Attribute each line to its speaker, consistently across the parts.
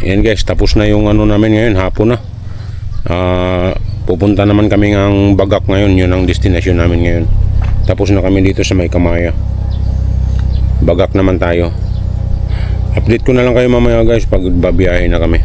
Speaker 1: Yan guys, tapos na yung ano namin ngayon, hapon na. Pupunta naman kami ng Bagak ngayon, yun ang destination namin ngayon. Tapos na kami dito sa May Kamaya. Bagak naman tayo. Update ko na lang kayo mamaya guys pag babiyahe na kami.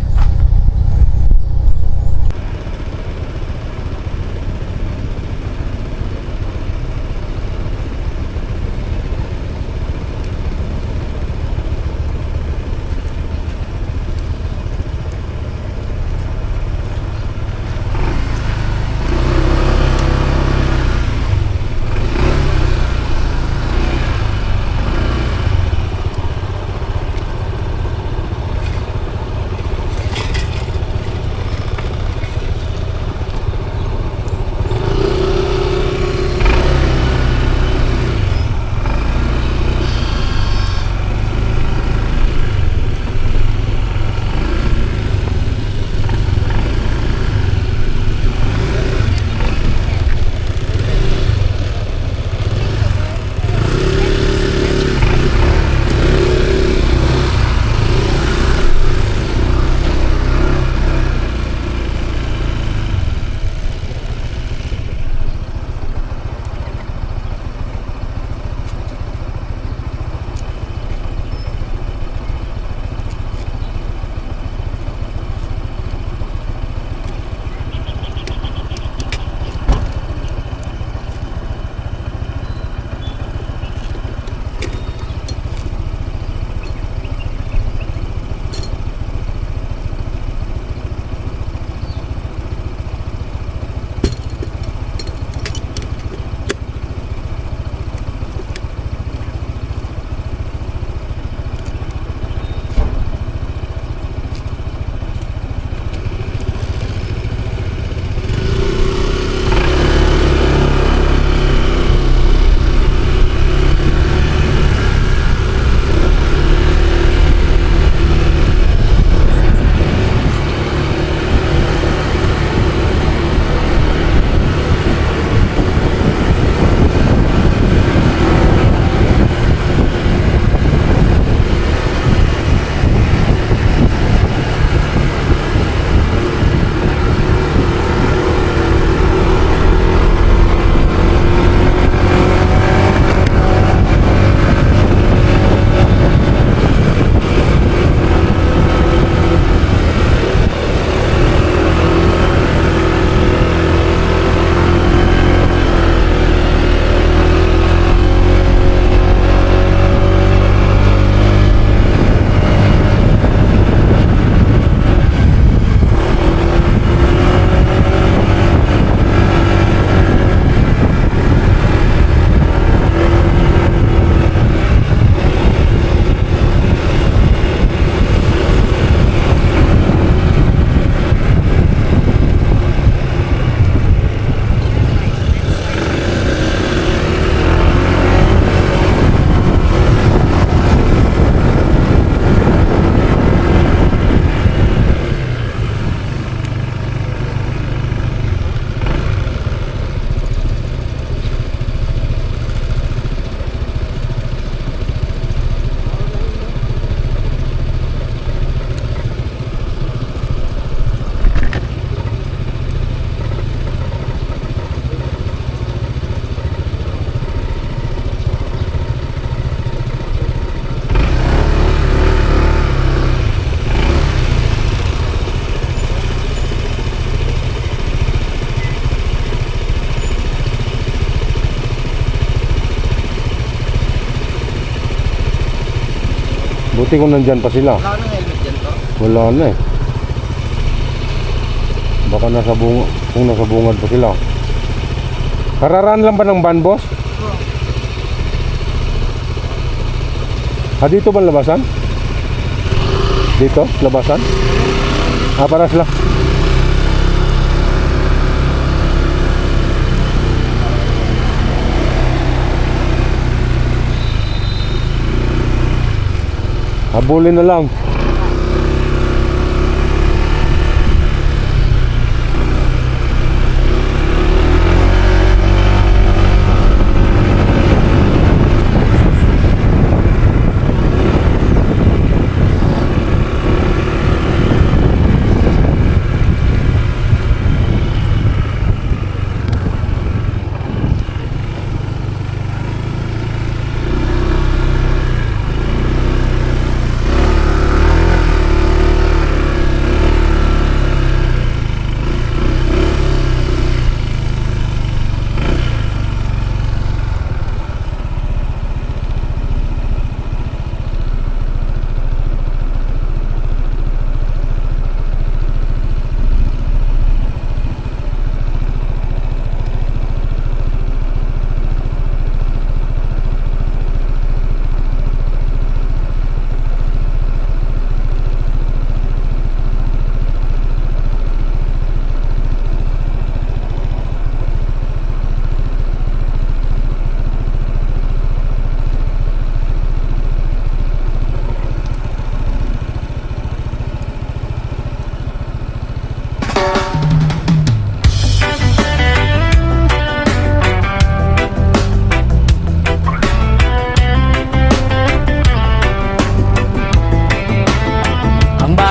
Speaker 2: Buti kung nandyan pa sila.
Speaker 3: Wala nang helmet dyan to?
Speaker 2: Wala na eh. Baka nasa bunga, kung nasa bungad pa sila. Kararaan lang ba ng van, boss? Dito ba labasan? Dito? Labasan? Paras lang. Habulin na lang.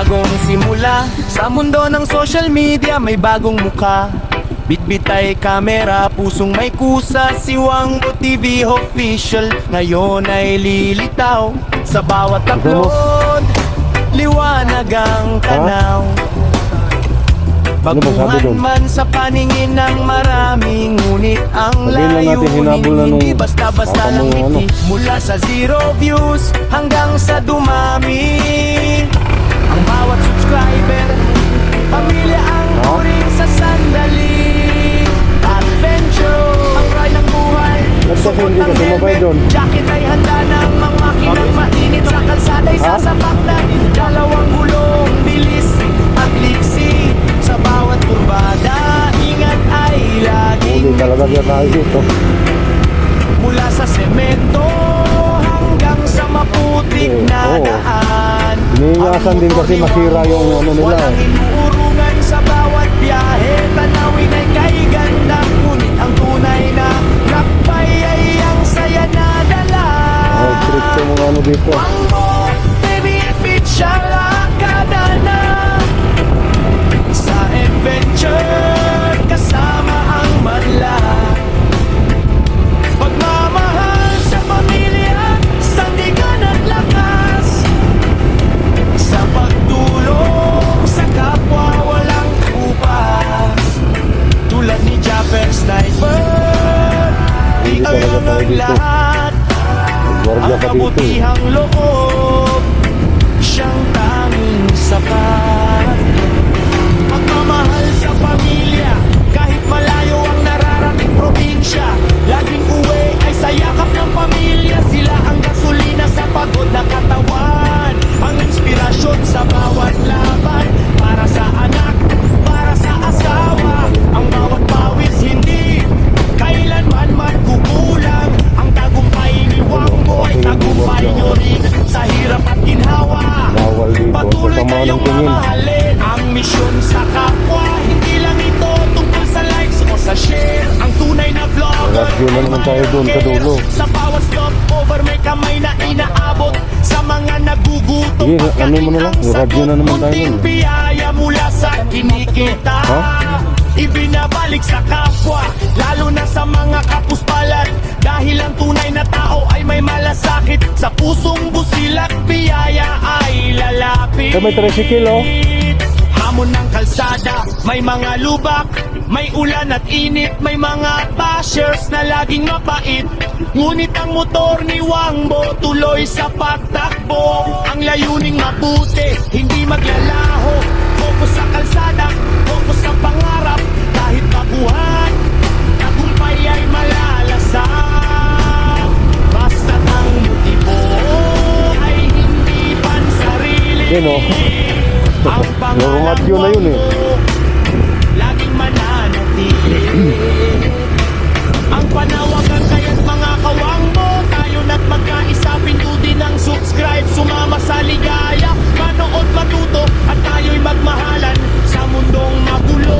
Speaker 3: bagong simula. Sa mundo ng social media may bagong muka. Bitbit ay kamera, pusong may kusa. Si Wangbo TV official ngayon ay lilitaw. Sa bawat upload, liwanag ang tanaw.
Speaker 2: Ano ba sabi
Speaker 3: Baguhan
Speaker 2: doon?
Speaker 3: man sa paningin ng marami, ngunit ang
Speaker 2: Sabihin lang natin, hinabol na
Speaker 3: layunin
Speaker 2: nung
Speaker 3: hindi basta-basta
Speaker 2: papa
Speaker 3: lang
Speaker 2: mo,
Speaker 3: ngiti. Mula sa 0 views hanggang sa dumami, ang bawat subscriber pamilya ang turing sa sandali. Adventure ang ride ng buhay.
Speaker 2: Nagsasabi hindi ka sumabay doon.
Speaker 3: Jacket ay handa ng mga makinang mainit. Sa kalsada'y sasapak na dalawang gulong, bilis at liksi. Sa bawat kurbada, ingat ay laging
Speaker 2: Hindi talaga siya tayo dito.
Speaker 3: mula sa semento hanggang sa maputik na
Speaker 2: Oo.
Speaker 3: daan.
Speaker 2: Iniingasan din kasi masira yung ano nila
Speaker 3: Walang
Speaker 2: eh.
Speaker 3: inuurungan sa bawat biyahe. Tanawin ay kay ganda, ngunit ang tunay na lakbay ay ang saya na dala.
Speaker 2: Oh, stricto mga ano dito.
Speaker 3: Wangbo TV official akada na sa adventure kasama ang madla. Pagmamahal sa pamilya, sandigan at lakas. Sa pagtulong sa kapwa walang upas. Tulad ni Japper Sniper, di
Speaker 2: Hindi talaga
Speaker 3: ang
Speaker 2: tayo dito.
Speaker 3: lahat.
Speaker 2: Guardia
Speaker 3: Ang
Speaker 2: ka dito eh.
Speaker 3: kabutihang loob, siyang tanging sapat. Pagmamahal sa pamilya, kahit malayo ang nararating probinsya. Laging uwi ay sa yakap ng pamilya. Sila ang gasolina sa pagod na katawan. Ang inspirasyon sa bawat laban. Para sa anak, para sa asawa. Ang bawat pawis hindi kailanman magkukulang. Ang tagumpay ni Wangbo ay tagumpay nyo rin. Sa hirap at ginhawa,
Speaker 2: Bawal dito.
Speaker 3: patuloy
Speaker 2: Kasama ng
Speaker 3: kayong
Speaker 2: tingin.
Speaker 3: mamahalin. Ang misyon sa kapwa, hindi lang ito tungkol sa likes o sa share. Ang tunay na vlogger
Speaker 2: Radyo na naman tayo doon sa dulo.
Speaker 3: Sa bawat stopover may kamay na inaabot. Sa mga nagugutom,
Speaker 2: Sige, ano mo na lang,
Speaker 3: pagkain ang
Speaker 2: radyo na naman
Speaker 3: sagot.
Speaker 2: tayo
Speaker 3: Munting
Speaker 2: nun.
Speaker 3: biyaya mula sa kinikita.
Speaker 2: Ha?
Speaker 3: Ibinabalik sa kapwa, lalo na sa mga kapuspalan. Dahil ang tunay na tao ay may malasakit. Sa pusong busilak, biyaya ay lalapit.
Speaker 2: Eh, may tricycle, oh.
Speaker 3: Hamon ng kalsada, may mga lubak. May ulan at init, may mga bashers na laging mapait. Ngunit ang motor ni Wangbo tuloy sa pagtakbo. Ang layuning mabuti, hindi maglalaho. Focus sa kalsada, focus sa pangarap. Kahit baguhan, tagumpay ay malalasan. Basta't ang motibo ay hindi pansarili.
Speaker 2: Yun, oh.
Speaker 3: Ang
Speaker 2: Yung radyo na yun, eh.
Speaker 3: laging mananatili. Ang panawagan kaya't mga kawangbo, tayo na't magkaisa, pindutin ang subscribe, sumama sa ligaya, manood matuto, at tayo'y magmahalan sa mundong magulo.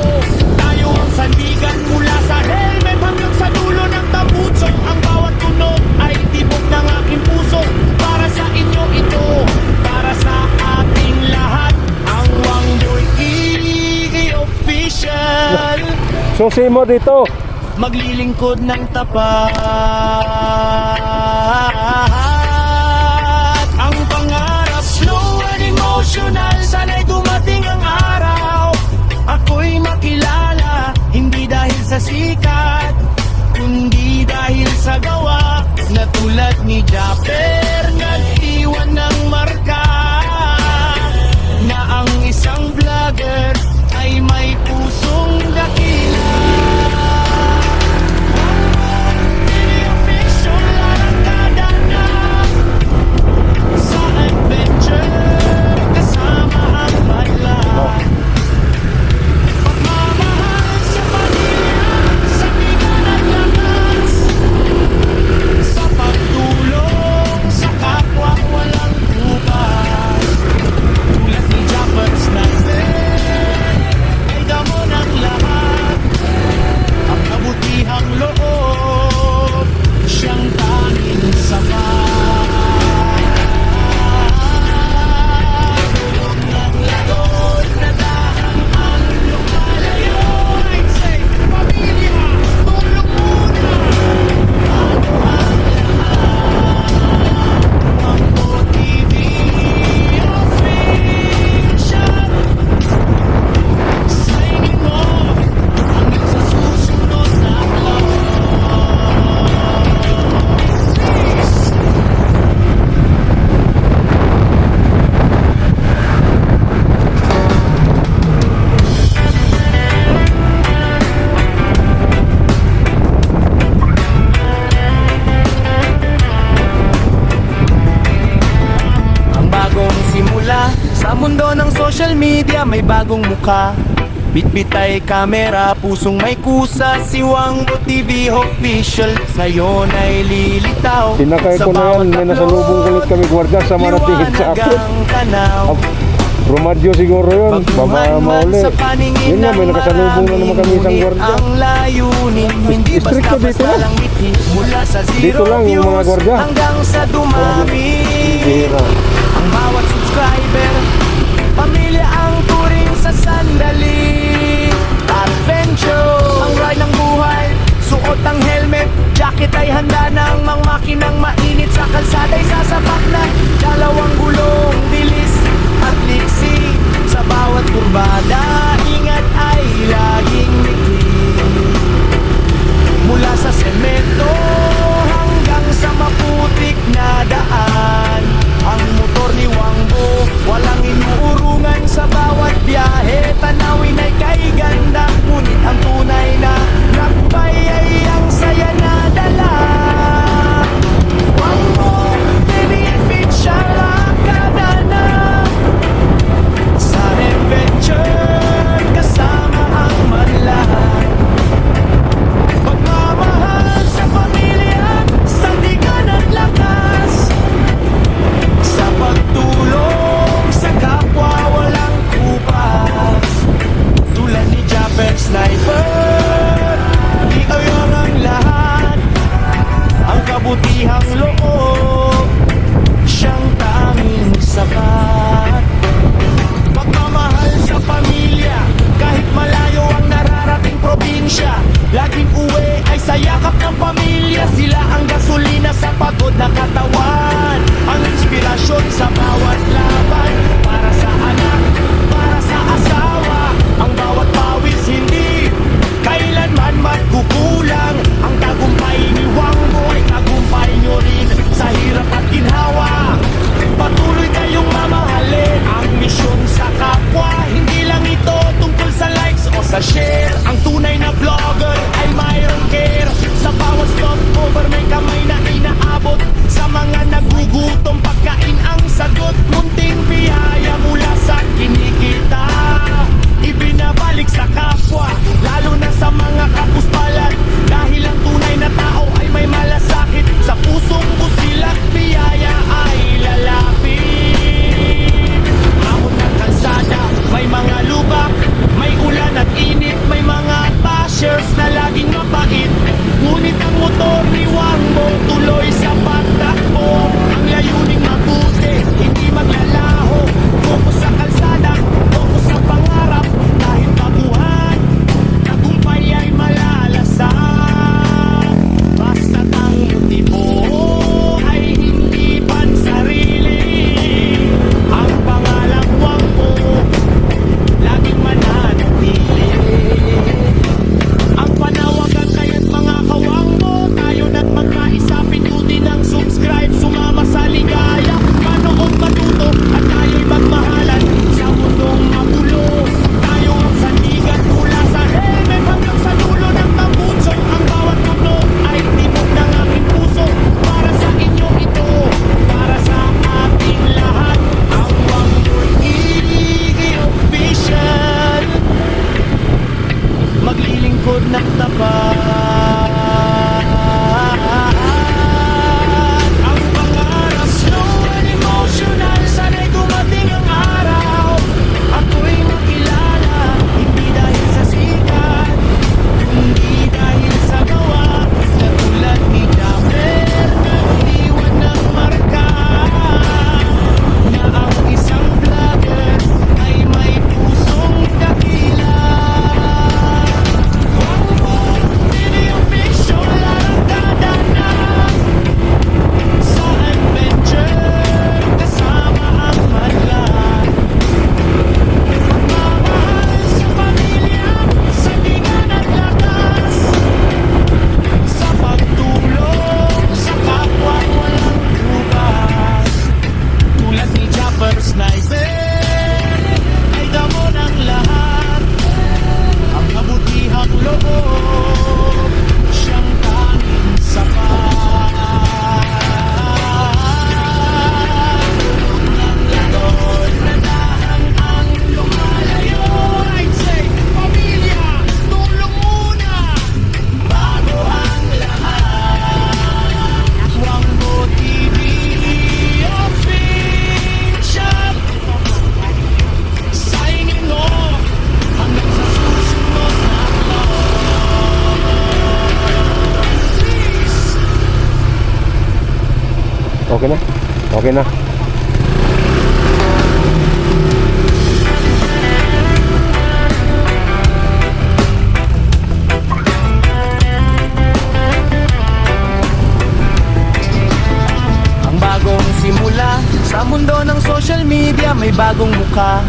Speaker 3: Tayo ang sandigan mula sa helmet hanggang sa dulo ng tambutso. Ang bawat tunog ay tibok ng aking puso. Para sa inyo ito, para sa ating lahat. Ang Wangboy TV official,
Speaker 2: Susi mo dito.
Speaker 3: maglilingkod ng tapat. Ang pangarap, slow and emotional. Sana'y dumating ang araw. Ako'y makilala, hindi dahil sa sikat, kundi dahil sa gawa. Na tulad ni Japper, nag-iwan ng marka. Na ang isang vlogger ay may pusong dakila. Sa adventure, kasama ang madla. Pagmamahal sa pamilya, sa bigan at lakas. Sa pagtulong social media may bagong muka. Bitbit ay kamera, pusong may kusa. Si Wangbo TV official ngayon ay lilitaw.
Speaker 2: Tinakay ko na yan, may nasalubong kulit kami gwardiya sa maratingit sa akin.
Speaker 3: tanaw.
Speaker 2: Romadyo siguro yun, baba
Speaker 3: Pagbuhan man
Speaker 2: mauli.
Speaker 3: sa paningin
Speaker 2: Yun nga,
Speaker 3: ng
Speaker 2: may nakasalubong na naman kami isang
Speaker 3: marami,
Speaker 2: gwardiya.
Speaker 3: ang layunin hindi
Speaker 2: Distrito dito
Speaker 3: basta-basta
Speaker 2: lang.
Speaker 3: lang mitin. Mula sa
Speaker 2: Dito
Speaker 3: zero
Speaker 2: lang yung mga
Speaker 3: views
Speaker 2: gwardiya.
Speaker 3: hanggang sa dumami.
Speaker 2: Bihira.
Speaker 3: Ang bawat subscriber, pamilya ang turing sa sandali. Adventure, ang ride ng buhay. Suot ang helmet, jacket ay handa ng mga makinang mainit. Sa kalsada'y sasapak na dalawang gulong, bilis at liksi. Sa bawat kurbada, ingat ay laging mikli. Mula sa semento hanggang sa maputik na daan, ang motor ni Wangbo walang inuurungan. Sa bawat biyahe, tanawin ay kay ganda. Ngunit ang tunay na lakbay ay ang saya na dala. Wangbo, benefit siya lakada na sa adventure, kasama ang malahat. Pagmamahal sa pamilya, sandigan at lakas. Sa pagtulong sa kapwa, walang kupas. Tulad ni Japet Sniper, di ayang ang lahat. Ang kabutihang loob, siyang tanging sapat. Pagmamahal sa pamilya, kahit malayo ang nararating probinsya. Laging uwi ay sa yakap ng pamilya. Sila ang gasolina sa pagod na katawan, ang inspirasyon sa bawat laban. Para sa anak, para sa asawa, ang bawat pawis hindi kailanman magkukulang. Ang tagumpay ni Wangbo ay tagumpay nyo rin. Sa hirap at ginhawa, patuloy kayong mamahalin ang misyon sa kapwa. Hindi lang ito tungkol sa likes o sa share. Ang tunay na vlogger ay mayroong care. Sa bawat stopover may kamay na inaabot. Sa mga nagugutom, pagkain ang sagot. Munting biyaya mula sa kinikita, ibinabalik sa kapwa, lalo na sa mga kapuspalan. Dahil ang tunay na tao ay may malasakit. Sa pusong busilak, biyaya ay lalapit. Ahon ng kalsada, may mga lubak, may ulan at init, may mga bashers na laging mapait. Ngunit ang motor ni Wangbo tuloy sa pagtakbo. Ang layuning mabuti, hindi maglalaho. Focus sa kalsada, focus sa pangarap. Kahit baguhan, tagumpay ay malalasan. Basta't ang motibo ay hindi pansarili. Ang pangalang Wangbo laging mananatili. Ang panawagan
Speaker 2: Okay na? Okay na.
Speaker 3: Ang bagong simula sa mundo ng social media, may bagong muka.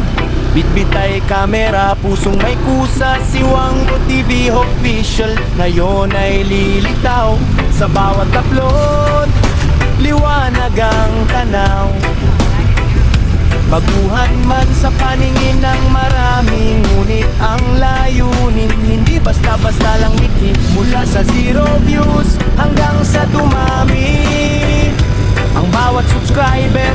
Speaker 3: Bitbit ay kamera, pusong may kusa. Si Wangbo TV official ngayon ay lilitaw. Sa bawat upload, liwanag ang tanaw. Baguhan man sa paningin ng marami, ngunit ang layunin hindi basta-basta lang mikit. Mula sa 0 views hanggang sa dumami, ang bawat subscriber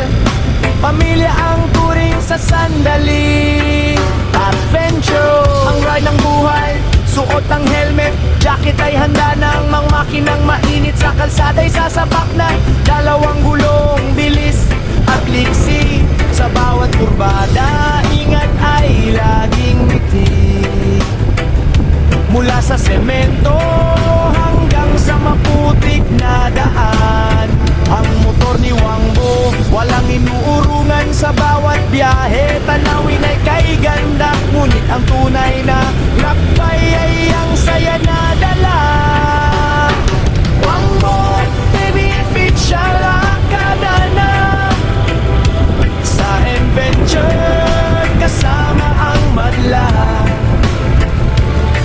Speaker 3: pamilya ang turing sa sandali. Adventure, ang ride ng buhay, suot ang helmet, jacket ay handa ng makinang mainit. Sa kalsada'y sasabak na dalawang gulong, bilis at liksi. Sa bawat kurbada, ingat ay laging ngiti. Mula sa semento hanggang sa maputik na daan, ang motor ni Wangbo walang inuurungan. Sa bawat biyahe, tanawin ay kay ganda, ngunit ang tunay na lakbay ay ang saya na dala. Wangbo TV official ang kadana sa adventure, kasama ang madla.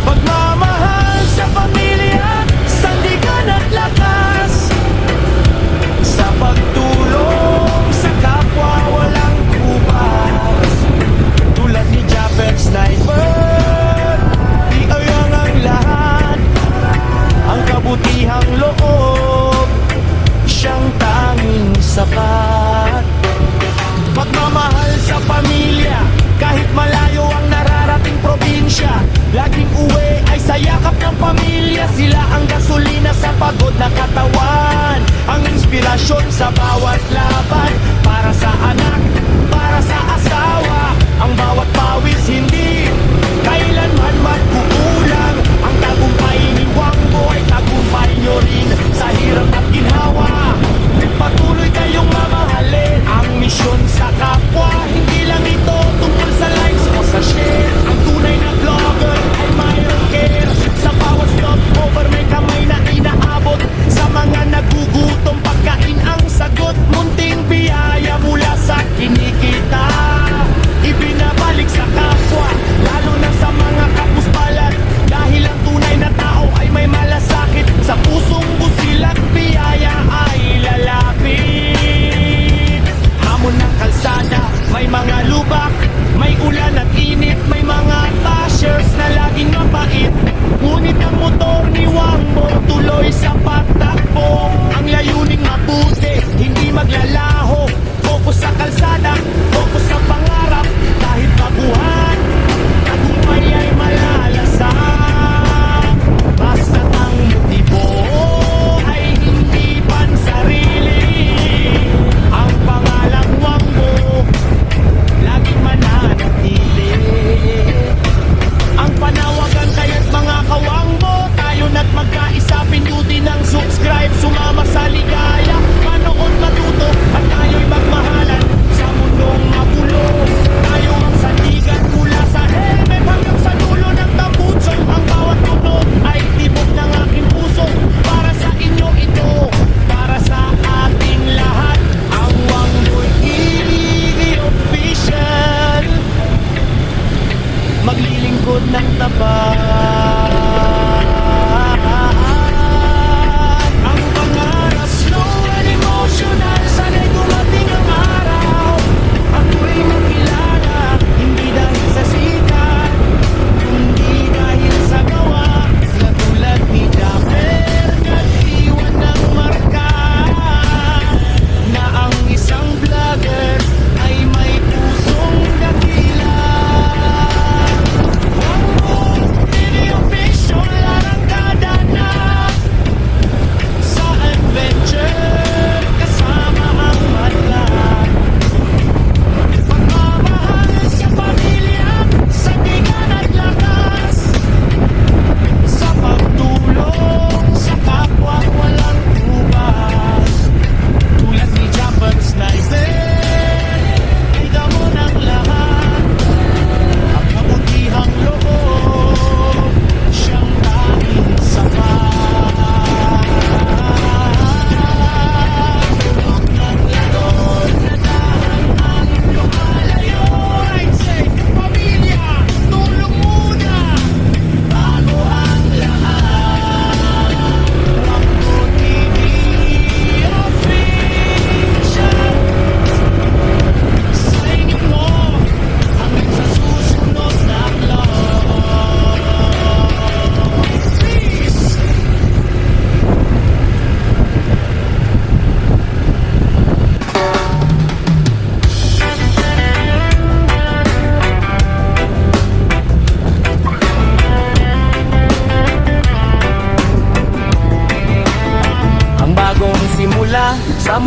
Speaker 3: Pagmamahal sa pamilya, sandigan at lakas, sa pagtulong sa kapwa walang kupas. Tulad ni Japper Sniper, di ayang ang lahat. Ang kabutihang loob, siyang tanging sapat. Pagmamahal sa pamilya, kahit malayo ang nararating probinsya, laging uwi ay sa yakap ng pamilya. Sila ang gasolina sa pagod na katawan, ang inspirasyon sa bawat laban. Para sa anak, para sa asawa, ang bawat pawis hindi kailanman magkukulang. Ang tagumpay ni Wangbo ay tagumpay nyo rin. Sa hirap at ginhawa, patuloy kayong mamahalin ang misyon sa kapwa. Hindi lang ito tungkol sa likes o sa share. Ang tunay na vlogger ay mayroong care. Sa bawat stopover may kamay na inaabot. Sa mga nagugutom, pagkain ang sagot. Munting biyaya mula sa kinikita, ibinabalik sa kapwa, lalo na sa mga kapuspalan. Dahil ang tunay na tao ay may malasakit, sa pusong busilat biyaya ay lalapit. Hamon ng kalsada, may mga lubak, may ulan at init, may mga bashers na laging mapait. Ngunit ang motor ni Wangbo tuloy sa pagtakbo. Ang layuning mabuti, hindi maglalaho. Focus sa kalsada, focus sa pangarap. Kahit baguhan, tagumpay ay malalasan. Basta't ang motibo ay hindi pansarili. Ang pangalang Wangbo laging mananatili. Ang panawagan kaya't mga kawangbo, tayo na't magkaisa, pindutin ang subscribe. Sumama sa ligaya, manood matuto, at tayo'y magmahalan sa mundong magulo. Tayo ang sandigan mula sa helmet hanggang sa dulo ng tambutso. Ang bawat tunog ay tibok ng aking puso. Para sa inyo ito, para sa ating lahat. Ang Wangbo TV official, maglilingkod ng tapat. Ang pangarap, slow and emotional, sana'y dumating ang araw. Ako'y makilala, hindi dahil sa sikat, kundi dahil sa gawa. Na tulad ni Dapper, nag-iwan ng marka, na ang isang vlogger ay may pusong dakila. Wangbo TV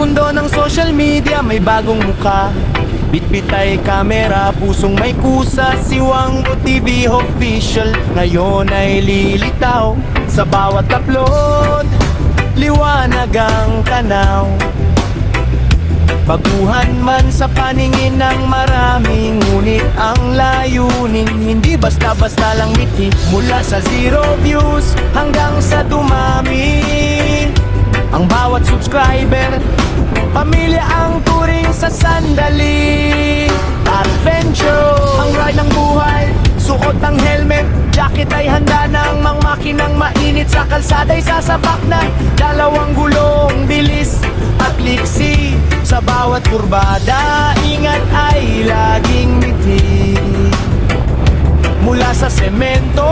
Speaker 3: mundo ng social media may bagong muka. Bitbit ay kamera, pusong may kusa. Si Wangbo TV official ngayon ay lilitaw. Sa bawat upload, liwanag ang tanaw. Baguhan man sa paningin ng marami, ngunit ang layunin hindi basta-basta lang miti. Mula sa 0 views hanggang sa dumami, ang bawat subscriber pamilya ang turing sa sandali. Adventure, ang ride ng buhay, suot ang helmet, jacket ay handa ng mga makinang mainit. Sa kalsada'y sasabak na dalawang gulong, bilis at liksi. Sa bawat kurbada, ingat ay laging ngiti. Mula sa semento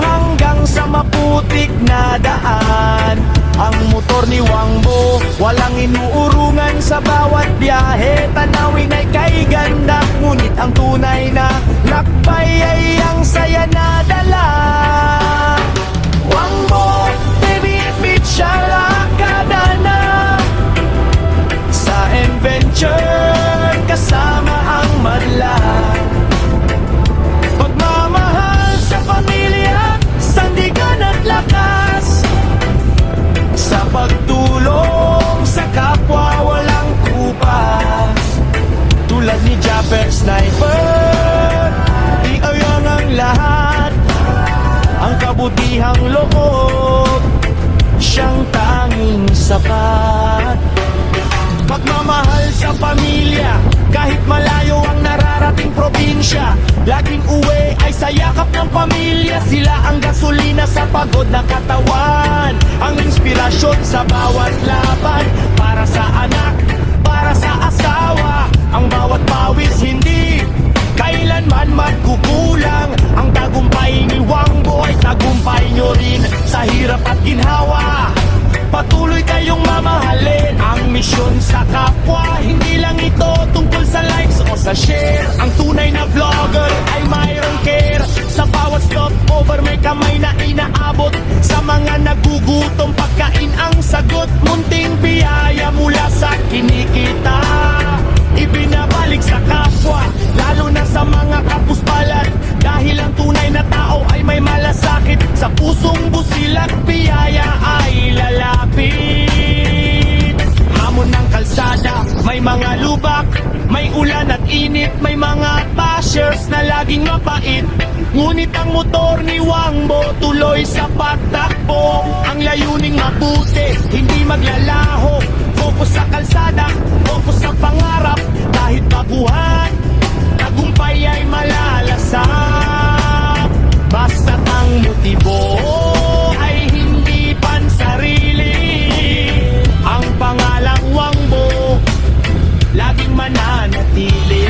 Speaker 3: hanggang sa maputik na daan, ang motor ni Wangbo walang inuurungan. Sa bawat biyahe, tanawin ay kay ganda. Ngunit ang tunay na lakbay ay ang saya na dala. Wangbo TV official akada na sa adventure kasama ang madla. Pagmamahal sa pamilya, sandigan at lakas. Sa pagtulong sa kapwa walang kupas. Tulad ni Japper Sniper, iayang ang lahat. Ang kabutihang loob, siyang tanging sapat. Pagmamahal sa pamilya, kahit malayo ang nararating probinsya, laging uwi ay sa yakap ng pamilya. Sila ang gasolina sa pagod na katawan, ang inspirasyon sa bawat laban. Para sa anak, para sa asawa, ang bawat pawis hindi kailanman magkukulang. Ang tagumpay ni Wangbo ay tagumpay nyo rin. Sa hirap at ginhawa, patuloy kayong mamahalin ang misyon sa kapwa. Hindi lang ito tungkol sa likes o sa share. Ang tunay na vlogger ay mayroong care. Sa bawat stopover may kamay na inaabot. Sa mga nagugutom pagkain ang sagot. Munting biyaya mula sa kinikita, ibinabalik sa kapwa, lalo na sa mga kapuspalan. Dahil ang tunay na tao ay may malasakit. Sa pusong busilak, biyaya ay lalapit. Hamon ng kalsada, may mga lubak, may ulan at init, may mga bashers na laging mapait. Ngunit ang motor ni Wangbo tuloy sa pagtakbo. Ang layuning mabuti, hindi maglalaho. Focus sa kalsada, focus sa pangarap. Kahit baguhan, tagumpay ay malalasap. Basta't ang motibo ay hindi pansarili. Ang pangalang Wangbo laging mananatili.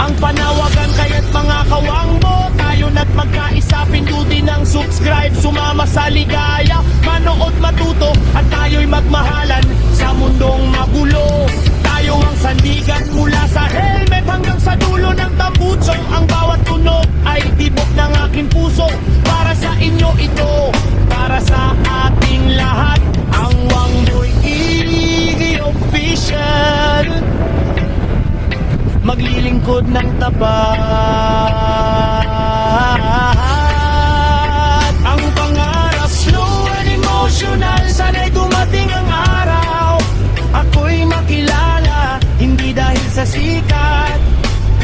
Speaker 3: Ang panawagan kaya't mga kawangbo, tayo na't magkaisa, pindutin ang subscribe. Sumama sa ligaya, manood matuto, at tayo'y magmahalan sa mundong magulo. Tayo ang sandigan mula sa helmet hanggang sa dulo ng tambuso. Ang bawat tunog ay tibok ng aking puso. Para sa inyo ito, para sa ating lahat. Ang Wangboy TV official, maglilingkod ng tapat. Ang pangarap slow and emotional, sana'y dumating ang araw. Ako'y makilala, hindi dahil sa sikat,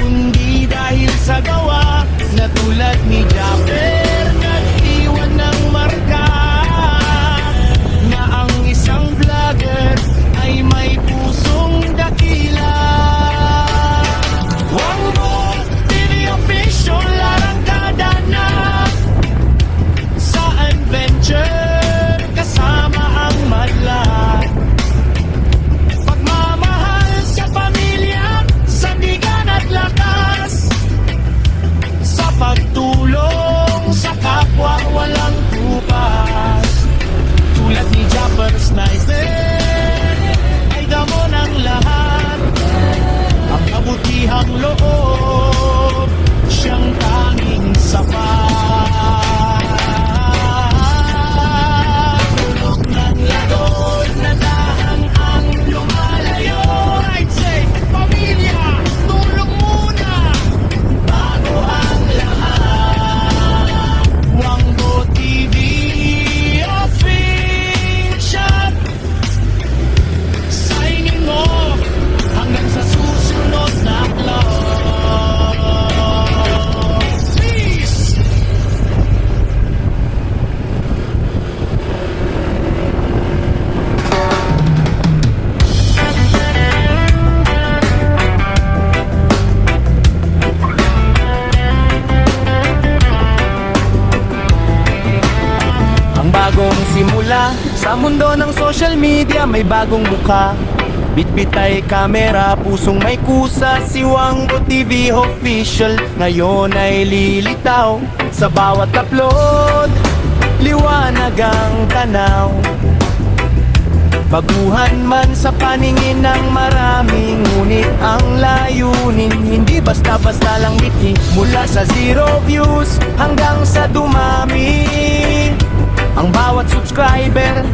Speaker 3: kundi dahil sa gawa. Na tulad ni Japper, nag-iwan ng marka. Na ang isang vlogger ay may pusong dakila. Wangbo TV official, arangkada na sa adventure kasama ang madla. Pagmamahal sa pamilya, sandigan at lakas. Sa pagtulong sa kapwa walang kupas. Tulad ni Japper Sniper, ay damo ng lahat. Ang kabutihang loob, siyang tanging sapat. Tulog ng lagod na dahang kilala. Sa mundo ng social media may bagong mukha. Bitbit ay kamera, pusong may kusa. Si Wangbo TV official ngayon ay lilitaw. Sa bawat upload, liwanag ang tanaw. Baguhan man sa paningin ng marami, ngunit ang layunin hindi basta-basta lang ngiti. Mula sa 0 views hanggang sa dumami, ang bawat subscriber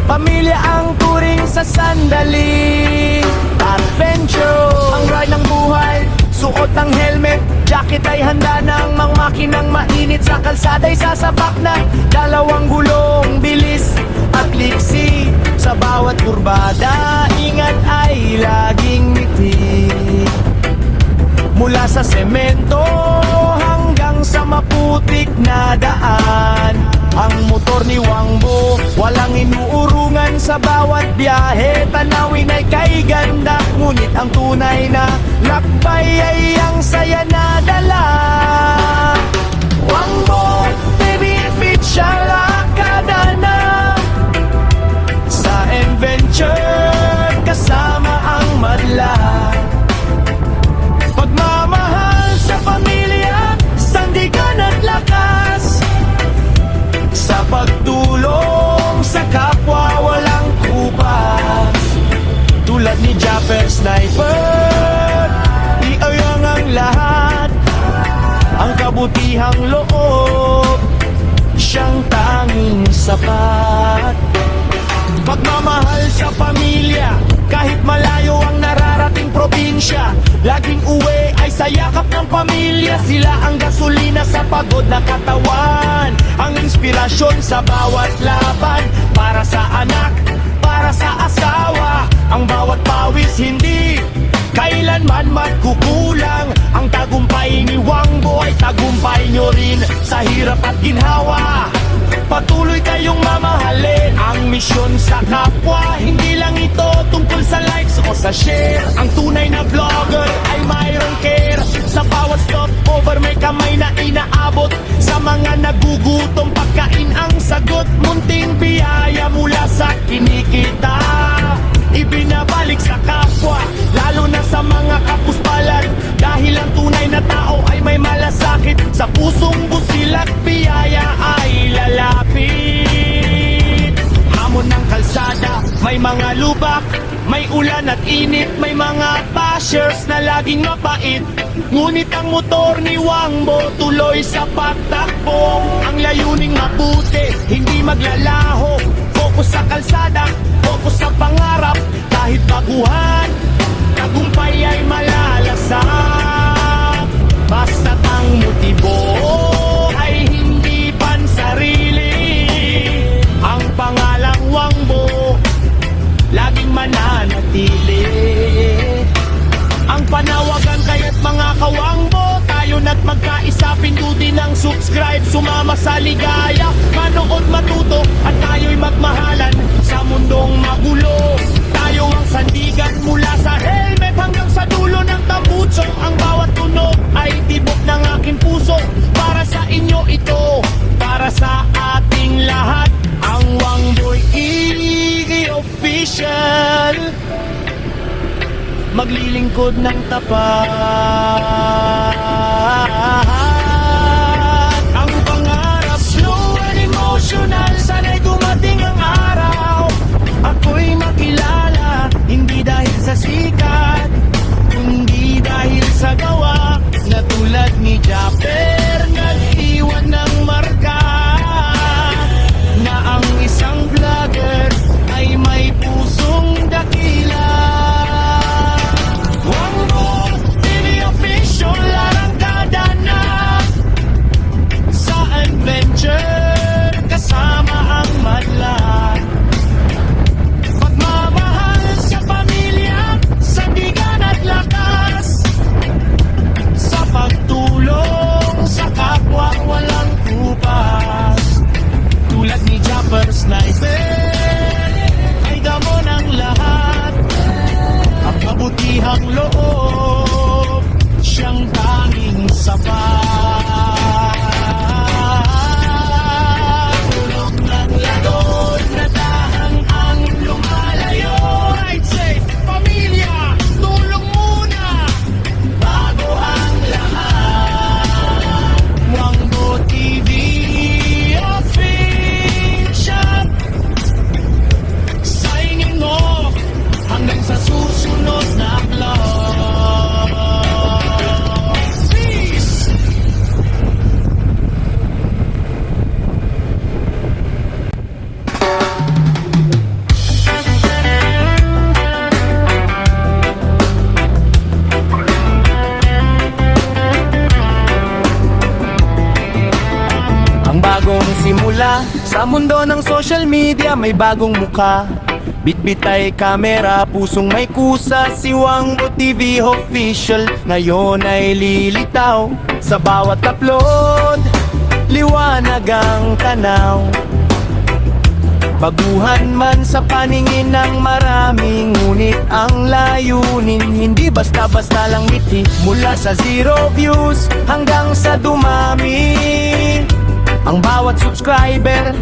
Speaker 3: pamilya ang turing sa sandali. Adventure ang ride ng buhay, suot ang helmet, jacket ay handa ng mga makinang mainit. Sa kalsada ay sasabak na dalawang gulong, bilis at liksi. Sa bawat kurbada, ingat ay laging ngiti. Mula sa semento hanggang sa maputik na daan, ang motor ni Wangbo walang inuurungan. Sa bawat biyahe, tanawin ay kay ganda. Ngunit ang tunay na lakbay ay ang saya na dala. Wangbo TV official, akada na sa adventure kasama ang madla. Pagmamahal sa pamilya, sandigan at lakas. Sa pagtulong sa kapwa walang kupas. Tulad ni Japper Sniper, iayang ang lahat. Ang kabutihang loob, siyang tanging sapat. Pagmamahal sa pamilya, kahit malayo ang nararating probinsya, laging uwi ay sa yakap ng pamilya. Sila ang gasolina sa pagod na katawan, ang inspirasyon sa bawat laban. Para sa anak, para sa asawa, ang bawat pawis hindi kailanman magkukulang. Ang tagumpay ni Wangbo ay tagumpay nyo rin sa hirap at ginhawa. Patuloy kayong mamahalin ang misyon sa kapwa. Hindi lang ito tungkol sa likes o sa share. Ang tunay na vlogger ay mayroong care. Sa bawat stopover may kamay na inaabot. Sa mga nagugutom pagkain ang sagot. Munting biyaya mula sa kinikita, ibinabalik sa kapwa, lalo na sa mga kapuspalan. Dahil ang tunay na tao ay may malasakit. Sa pusong busilak, biyaya ay lalapit. Hamon ng kalsada, may mga lubak, may ulan at init, may mga bashers na laging mapait. Ngunit ang motor ni Wangbo tuloy sa pagtakbo. Ang layuning mabuti, hindi maglalaho. Focus sa kalsada, focus sa pangarap. Kahit baguhan, tagumpay ay malalasap. Basta't ang motibo ay hindi pansarili. Ang pangalang Wangbo laging mananatili. Ang panawagan kaya't mga kawangbo, tayo na't magkaisa, pindutin ang subscribe. Sumama sa ligaya, manood matuto, at tayo'y magmahalan sa mundong magulo. Tayo ang sandigan mula sa helmet hanggang sa dulo ng tambutso. Ang bawat tunog ay tibok ng aking puso. Para sa inyo ito, para sa ating lahat. Ang Wangboy TV official, maglilingkod ng tapat. Ang pangarap, slow and emotional, sana'y dumating ang araw. Ako'y makilala, hindi dahil sa sikat, kundi dahil sa gawa. Na tulad ni Japper, nag-iwan ng marka. Na ang isang vlogger ay may pusong dakila. Wangbo TV official. nagsisimula sa mundo ng social media, may bagong muka. Bitbit ay kamera, pusong may kusa. Si Wangbo TV official ngayon ay lilitaw. Sa bawat upload, liwanag ang tanaw. Baguhan man sa paningin ng marami, ngunit ang layunin hindi basta-basta lang ngiti. Mula sa 0 views hanggang sa dumami, ang bawat subscriber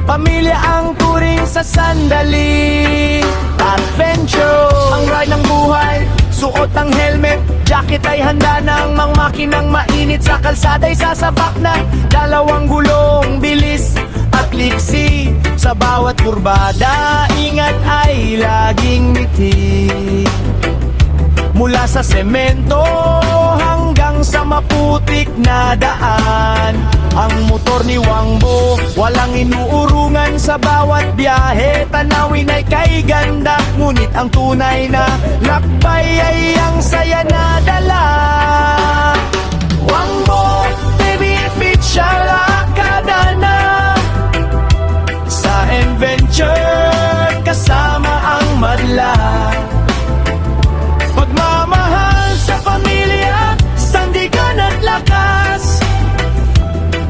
Speaker 3: pamilya ang turing sa sandali. Adventure, ang ride ng buhay, suot ang helmet, jacket ay handa ng mga makinang mainit. Sa kalsada ay sasabak na dalawang gulong, bilis at liksi. Sa bawat kurbada, ingat ay laging ngiti. Mula sa semento hanggang sa maputik na daan, ang motor ni Wangbo walang inuurungan. Sa bawat biyahe, tanawin ay kay ganda, ngunit ang tunay na lakbay ay ang saya na dala. Wangbo TV official, akada na sa adventure kasama ang madla. Pagmamahal sa pamilya, sandigan at lakas.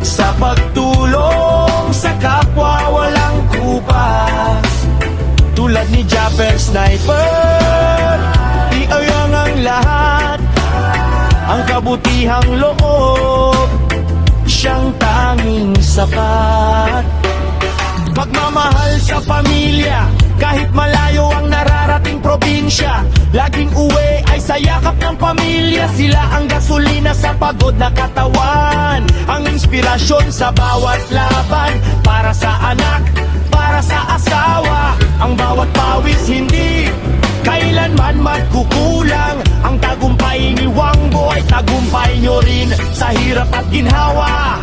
Speaker 3: Sa pagtulong sa kapwa, walang kupas. Tulad ni Japper Sniper, iayang ang lahat. Ang kabutihang loob, siyang tanging sapat. Pagmamahal sa pamilya, kahit malayo ang nararating probinsya, laging uwi ay sa yakap ng pamilya. Sila ang gasolina sa pagod na katawan, ang inspirasyon sa bawat laban. Para sa anak, para sa asawa, ang bawat pawis hindi kailanman magkukulang. Ang tagumpay ni Wangbo ay tagumpay nyo rin sa hirap at ginhawa.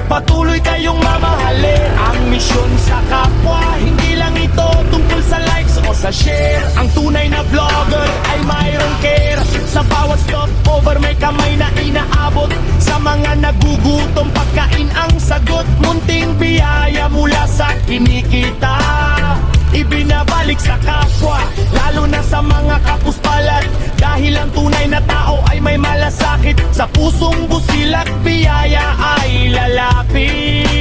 Speaker 3: Patuloy kayong mamahalin ang misyon sa kapwa. Hindi lang ito tungkol sa likes o sa share. Ang tunay na vlogger ay mayroong care. Sa bawat stopover may kamay na inaabot. Sa mga nagugutom, pagkain ang sagot. Munting biyaya mula sa kinikita, ibinabalik sa kapwa, lalo na sa mga kapuspalan. Dahil ang tunay na tao ay may malasakit. Sa pusong busilak, biyaya ay lalapit.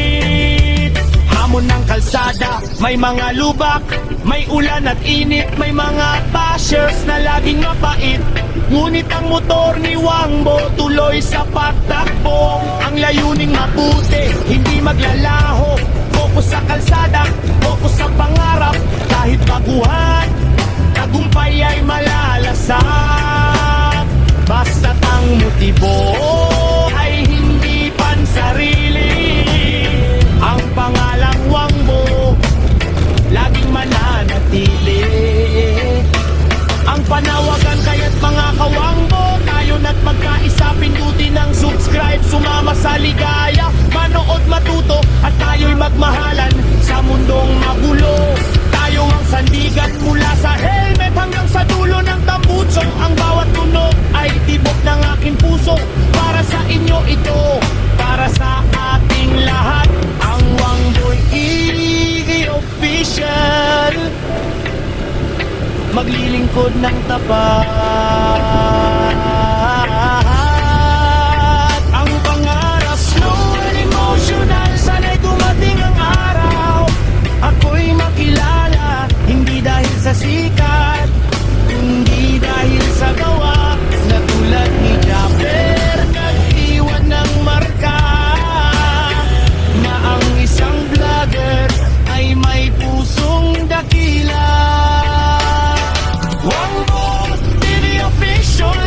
Speaker 3: Hamon ng kalsada, may mga lubak, may ulan at init, may mga bashers na laging mapait. Ngunit ang motor ni Wangbo tuloy sa pagtakbo. Ang layuning mabuti, hindi maglalaho. Fokus sa kalsada, fokus sa pangarap. Kahit baguhan, tagumpay ay malalasak. Basta't ang motibo ay hindi pansarili. Ang pangalang Wangbo laging mananatili. Ang panawagan kaya't mga kawangbo, tayo na't magkaisa, pindutin ang subscribe. Sumama sa ligaya, manood matuto, at tayo'y magmahalan sa mundong magulo. Tayo ang sandigan mula sa helmet hanggang sa dulo ng tambutso. Ang bawat tunog ay tibok ng aking puso. Para sa inyo ito, para sa ating lahat. Ang Wangboy TV official, maglilingkod ng tapat. Ang pangarap, slow and emotional, sana'y dumating ang araw. Ako'y makilala, hindi dahil sa sikat, hindi dahil sa gawa. Na tulad ni Japper, nag-iwan ng marka. Na ang isang vlogger ay may pusong dakila. Wangbo TV official.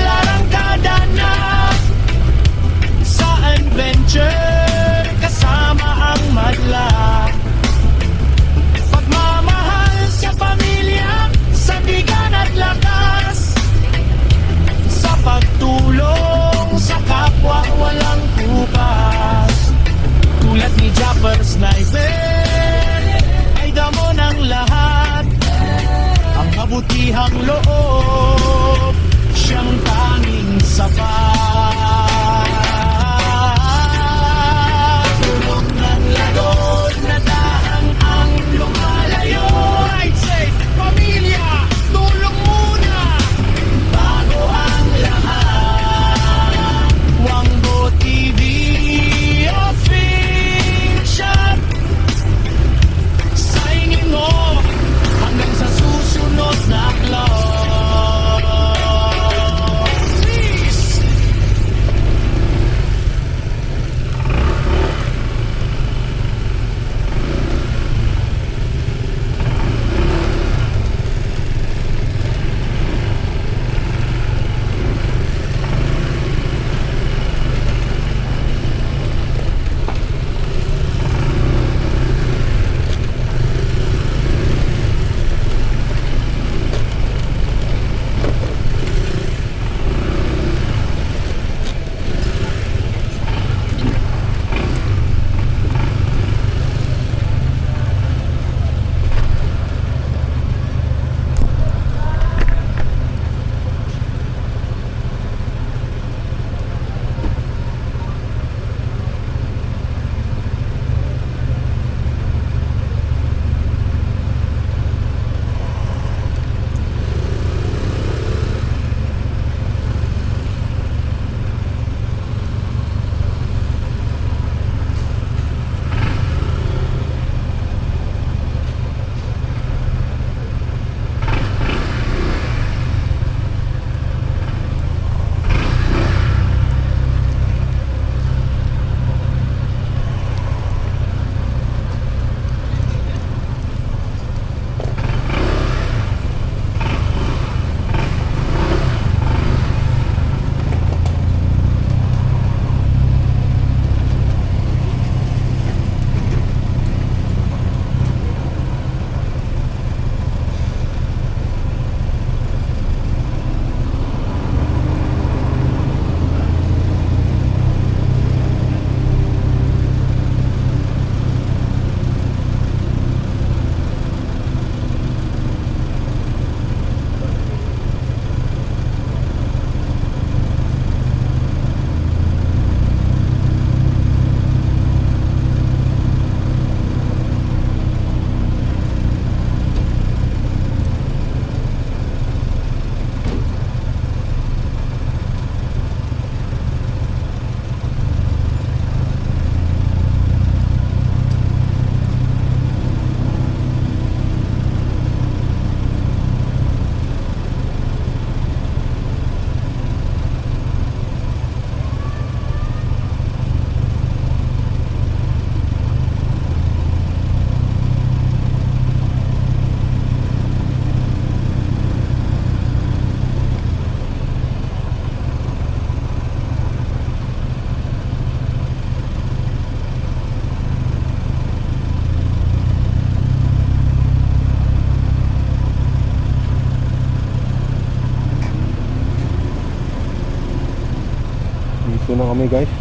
Speaker 2: Dito na kami guys.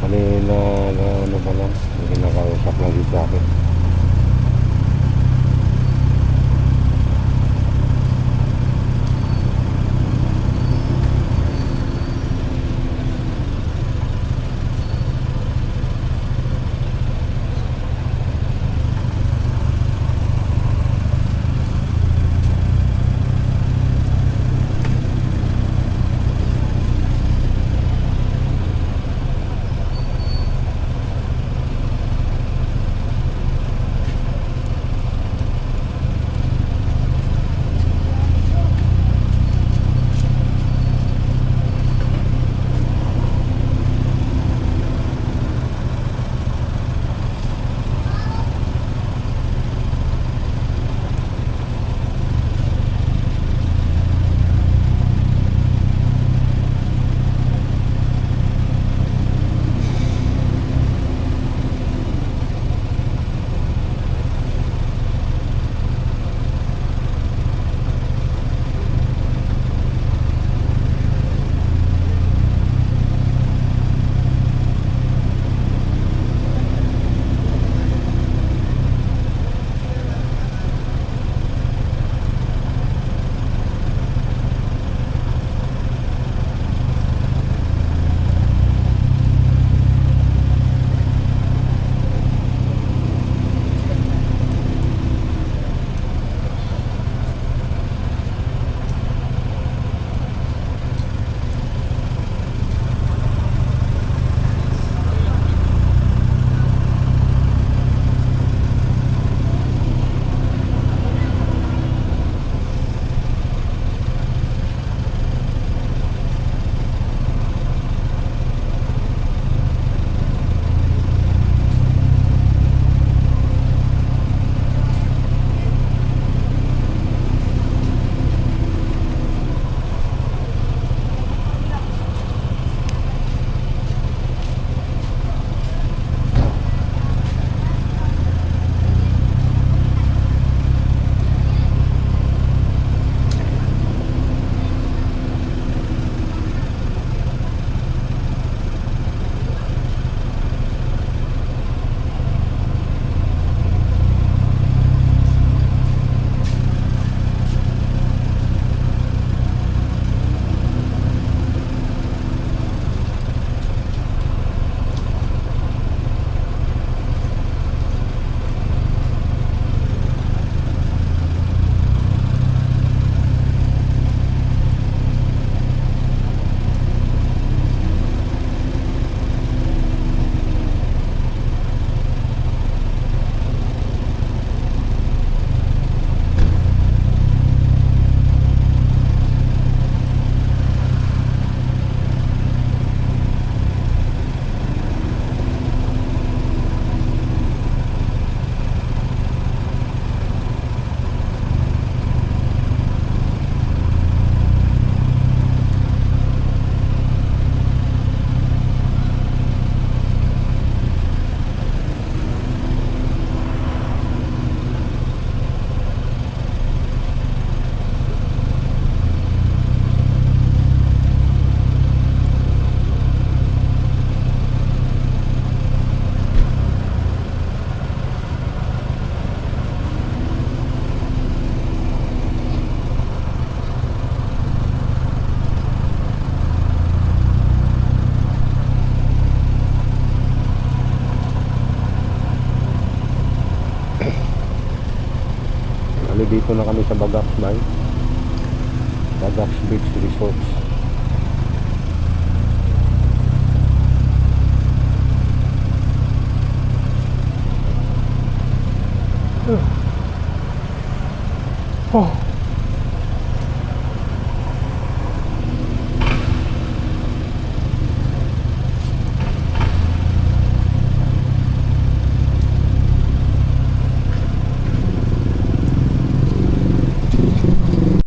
Speaker 2: Kanina na ano pa lang, hindi nakausap lang dito sa akin. Dito na kami sa Bagax Bay, Bagax Beach Resorts.